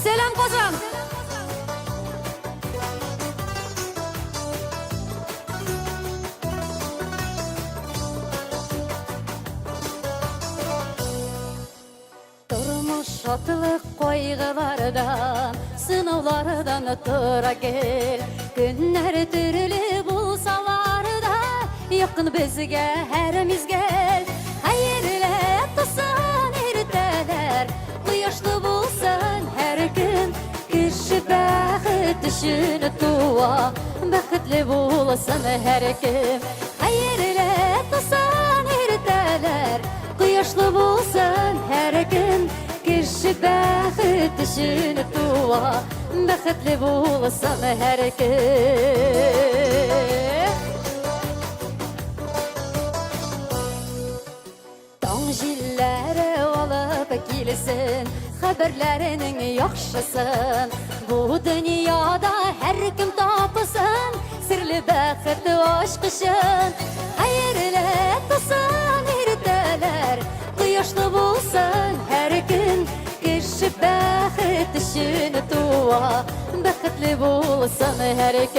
Selam Kozan. Durmuş şatılık koyğılardan, sınavlardan tıra gel. Günler türlü bulsalar da, yakın bizge her mizgel. Hayırlı tusan erteler, kıyaşlı bulsan her gün. Kişi bəxit düşünü tuva, bəxitli bulsan her kim. Hayırlı tusan erteler, kıyaşlı bulsan her gün. Kişi bəxit düşünü tuva, bəxitli bulsan her kim. Jilleri alıp gelsin, haberlerinin yaxşısın. Bu dünyada her kim tapısın, sirli bəxit aşkışın. Hayırlı tusan erteler, kıyaşlı bulsan her gün. Kişi bəxit düşünü tuva, bəxitli bulsan her gün.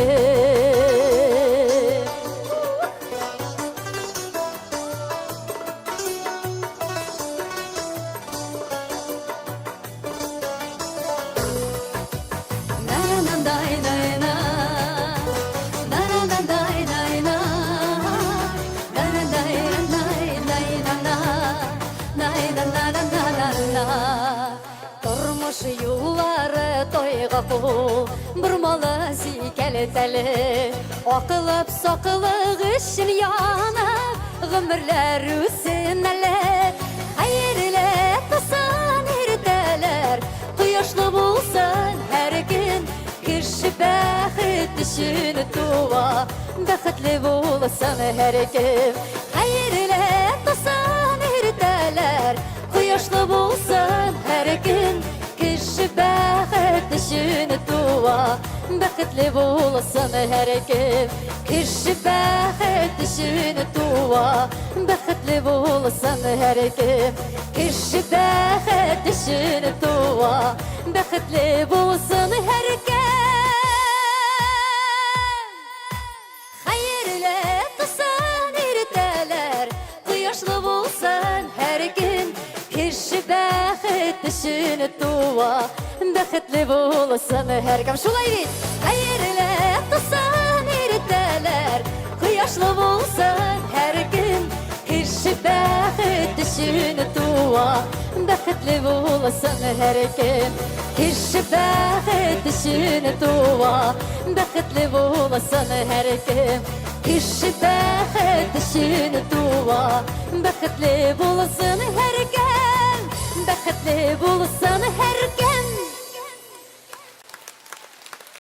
Durmuş yolları toyga kul, burmalı zikelteli. Akılıp sakılık için yanıp, ömürler üstüneli. Hayırlı tusan erteler, kıyaşlı bulsan her gün. Kişi bəxit düşünü tuva, bəxitli bulsan her kim. Hayırlı tusan erteler, kıyaşlı bulsan her gün. Kişi bəxit düşünü tuva, bəxitli bulsan her kim. Kişi bəxit düşünü tuva, bəxitli bulsan her kim. Kişi bəxit düşünü tuva, bəxitli bulsan her kim. Hayırlı tusan erteler, kıyaşlı bulsan her gün. Kişi bəxit düşünü tuva, bəxitli bulsan her kim. Şulay deyil. Hayırlı tusan erteler, kıyaşlı bulsan her gün. Kişi bəxit düşünü tuva, bəxitli bulsan her kim. Kişi bəxit düşünü tuva, bəxitli bulsan her kim. Kişi bəxit düşünü tuva, bəxitli bulsan her kim. Bəxitli bulsan her